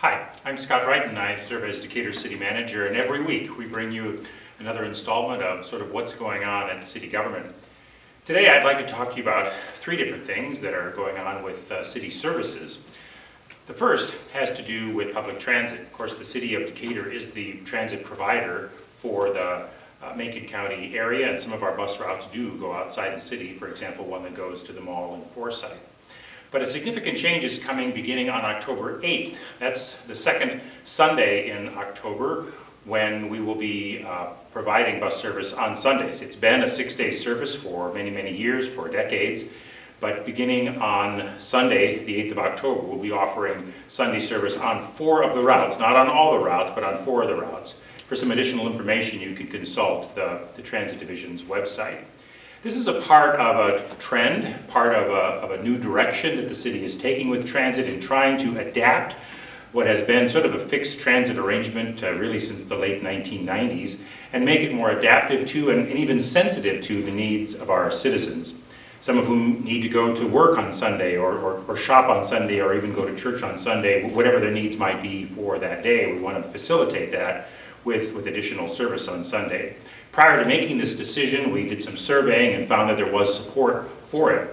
Hi, I'm Scott Wrighton. I serve as Decatur City Manager, and every week we bring you another installment of sort of what's going on at city government. Today I'd like to talk to you about three different things that are going on with city services. The first has to do with public transit. Of course, the city of Decatur is the transit provider for the Macon County area, and some of our bus routes do go outside the city, for example, one that goes to the mall in Forsyth. But a significant change is coming beginning on October 8th. That's the second Sunday in October when we will be providing bus service on Sundays. It's been a 6-day service for many, many years, for decades. But beginning on Sunday, the 8th of October, we'll be offering Sunday service on 4 of the routes, not on all the routes, but on 4 of the routes. For some additional information, you can consult the Transit Division's website. This is a part of a trend, part of a new direction that the city is taking with transit in trying to adapt what has been sort of a fixed transit arrangement really since the late 1990s and make it more adaptive to and even sensitive to the needs of our citizens. Some of whom need to go to work on Sunday or shop on Sunday or even go to church on Sunday, whatever their needs might be for that day. We want to facilitate that with additional service on Sunday. Prior to making this decision, we did some surveying and found that there was support for it.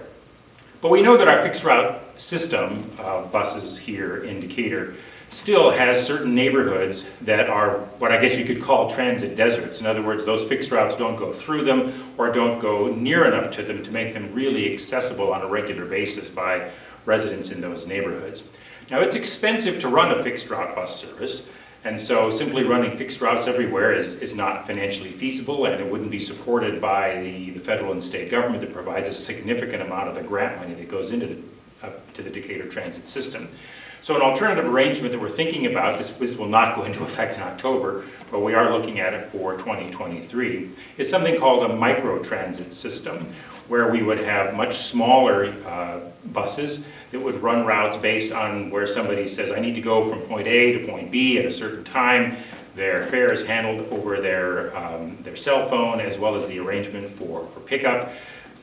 But we know that our fixed route system of buses here in Decatur still has certain neighborhoods that are what I guess you could call transit deserts. In other words, those fixed routes don't go through them or don't go near enough to them to make them really accessible on a regular basis by residents in those neighborhoods. Now, it's expensive to run a fixed route bus service. And so simply running fixed routes everywhere is not financially feasible, and it wouldn't be supported by the federal and state government that provides a significant amount of the grant money that goes into to the Decatur transit system. So an alternative arrangement that we're thinking about, this will not go into effect in October, but we are looking at it for 2023, is something called a micro-transit system, where we would have much smaller buses that would run routes based on where somebody says, I need to go from point A to point B at a certain time. Their fare is handled over their cell phone, as well as the arrangement for pickup.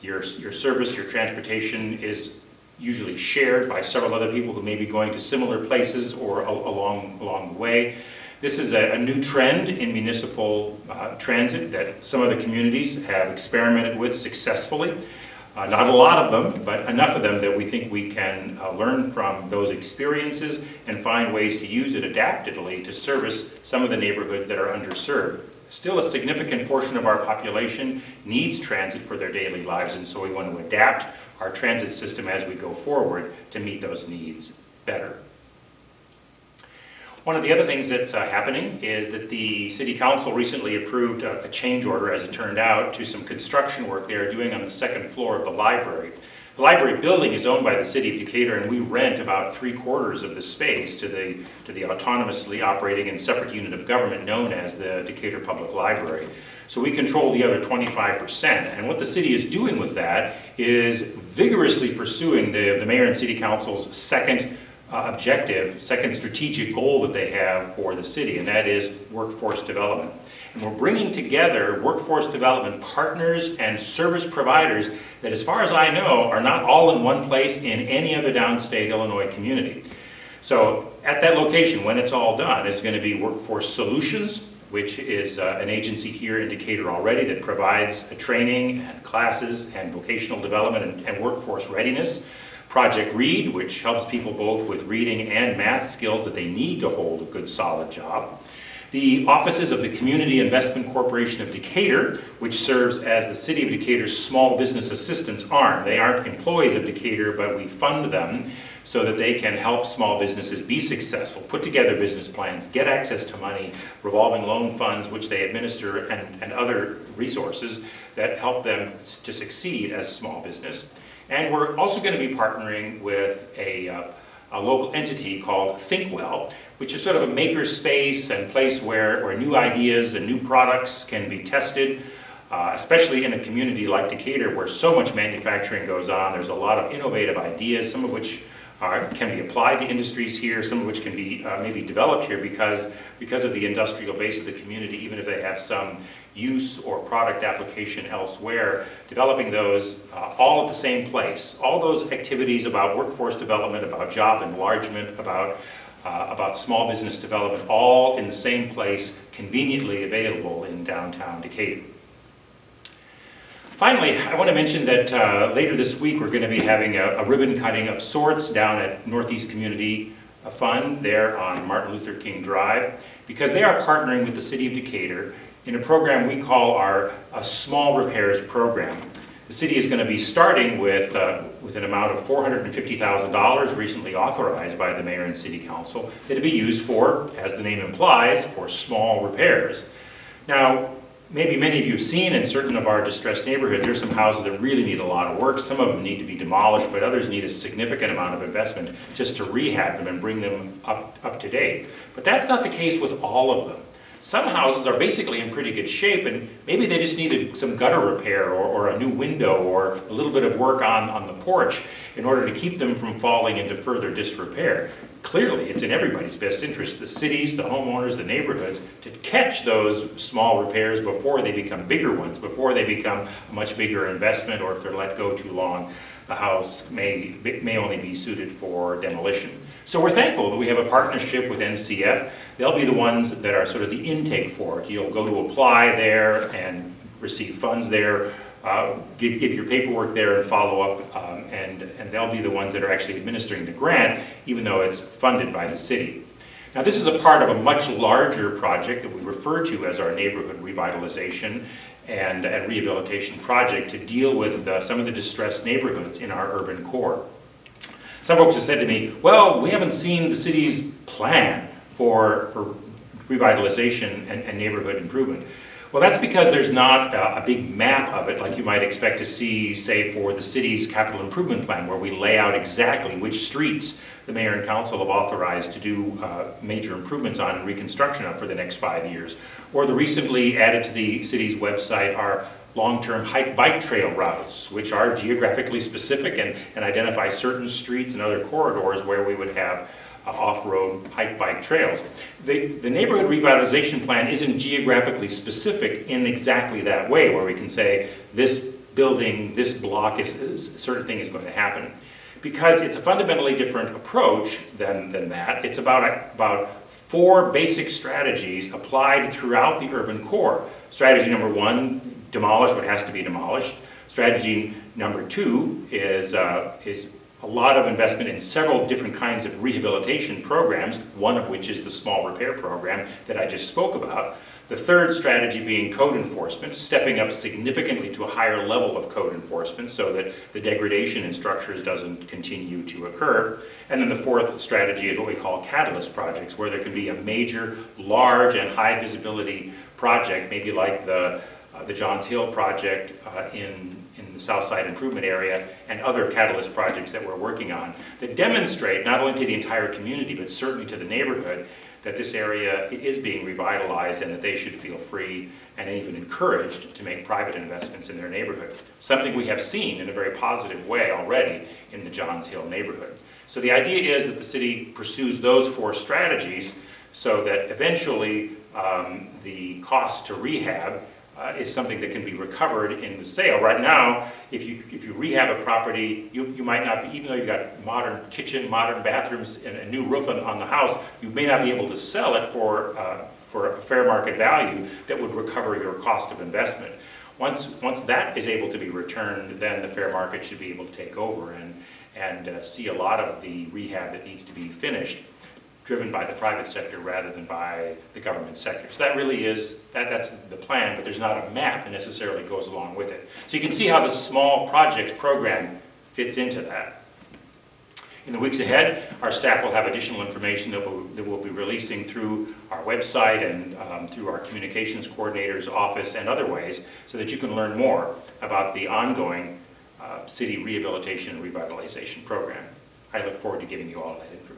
Your service, your transportation is usually shared by several other people who may be going to similar places or along the way. This is a new trend in municipal transit that some of the communities have experimented with successfully. Not a lot of them, but enough of them that we think we can learn from those experiences and find ways to use it adaptively to service some of the neighborhoods that are underserved. Still, a significant portion of our population needs transit for their daily lives, and so we want to adapt our transit system as we go forward to meet those needs better. One of the other things that's happening is that the City Council recently approved a change order, as it turned out, to some construction work they are doing on the second floor of the library. The library building is owned by the City of Decatur, and we rent about 3/4 of the space to the autonomously operating and separate unit of government known as the Decatur Public Library. So we control the other 25%, and what the city is doing with that is vigorously pursuing the Mayor and City Council's second second strategic goal that they have for the city, and that is workforce development. And we're bringing together workforce development partners and service providers that, as far as I know, are not all in one place in any other downstate Illinois community. So at that location, when it's all done, it's going to be Workforce Solutions, which is an agency here in Decatur already that provides training and classes and vocational development and workforce readiness. Project Read, which helps people both with reading and math skills that they need to hold a good, solid job. The offices of the Community Investment Corporation of Decatur, which serves as the City of Decatur's small business assistance arm. They aren't employees of Decatur, but we fund them so that they can help small businesses be successful, put together business plans, get access to money, revolving loan funds, which they administer, and other resources that help them to succeed as a small business. And we're also going to be partnering with a local entity called ThinkWell, which is sort of a maker space and place where new ideas and new products can be tested, especially in a community like Decatur where so much manufacturing goes on. There's a lot of innovative ideas, some of which can be applied to industries here, some of which can be maybe developed here because of the industrial base of the community, even if they have some use or product application elsewhere, developing those all at the same place. All those activities about workforce development, about job enlargement, about about small business development, all in the same place, conveniently available in downtown Decatur. Finally, I want to mention that later this week we're going to be having a ribbon cutting of sorts down at Northeast Community Fund there on Martin Luther King Drive, because they are partnering with the City of Decatur in a program we call our Small Repairs Program. The city is going to be starting with an amount of $450,000 recently authorized by the mayor and city council that will be used for, as the name implies, for small repairs. Now, maybe many of you have seen in certain of our distressed neighborhoods, there's some houses that really need a lot of work. Some of them need to be demolished, but others need a significant amount of investment just to rehab them and bring them up to date. But that's not the case with all of them. Some houses are basically in pretty good shape, and maybe they just needed some gutter repair or a new window or a little bit of work on the porch in order to keep them from falling into further disrepair. Clearly, it's in everybody's best interest, the cities, the homeowners, the neighborhoods, to catch those small repairs before they become bigger ones, before they become a much bigger investment, or if they're let go too long, the house may only be suited for demolition. So we're thankful that we have a partnership with NCF. They'll be the ones that are sort of the intake for it. You'll go to apply there and receive funds there, give your paperwork there and follow up, and they'll be the ones that are actually administering the grant, even though it's funded by the city. Now, this is a part of a much larger project that we refer to as our Neighborhood Revitalization and Rehabilitation Project to deal with some of the distressed neighborhoods in our urban core. Some folks have said to me, well, we haven't seen the city's plan for revitalization and neighborhood improvement. Well, that's because there's not a big map of it like you might expect to see, say, for the city's capital improvement plan, where we lay out exactly which streets the mayor and council have authorized to do major improvements on and reconstruction of for the next 5 years. Or the recently added to the city's website are long-term bike trail routes, which are geographically specific and identify certain streets and other corridors where we would have off-road bike trails. The neighborhood revitalization plan isn't geographically specific in exactly that way, where we can say this building, this block, a certain thing is going to happen. Because it's a fundamentally different approach than that. It's about 4 basic strategies applied throughout the urban core. Strategy number 1, demolish what has to be demolished. Strategy number 2 is a lot of investment in several different kinds of rehabilitation programs, one of which is the small repair program that I just spoke about. The third strategy being code enforcement, stepping up significantly to a higher level of code enforcement so that the degradation in structures doesn't continue to occur. And then the fourth strategy is what we call catalyst projects, where there can be a major, large, and high visibility project, maybe like the Johns Hill project in the Southside Improvement Area, and other catalyst projects that we're working on that demonstrate not only to the entire community, but certainly to the neighborhood, that this area is being revitalized and that they should feel free and even encouraged to make private investments in their neighborhood. Something we have seen in a very positive way already in the Johns Hill neighborhood. So the idea is that the city pursues those 4 strategies so that eventually the cost to rehab is something that can be recovered in the sale. Right now, if you rehab a property, you might not be, even though you've got modern kitchen, modern bathrooms, and a new roof on the house, you may not be able to sell it for a fair market value that would recover your cost of investment. Once that is able to be returned, then the fair market should be able to take over and see a lot of the rehab that needs to be finished driven by the private sector rather than by the government sector. So that really is, that's the plan, but there's not a map that necessarily goes along with it. So you can see how the small projects program fits into that. In the weeks ahead, our staff will have additional information that we'll be releasing through our website and through our communications coordinator's office and other ways, so that you can learn more about the ongoing city rehabilitation and revitalization program. I look forward to giving you all that information.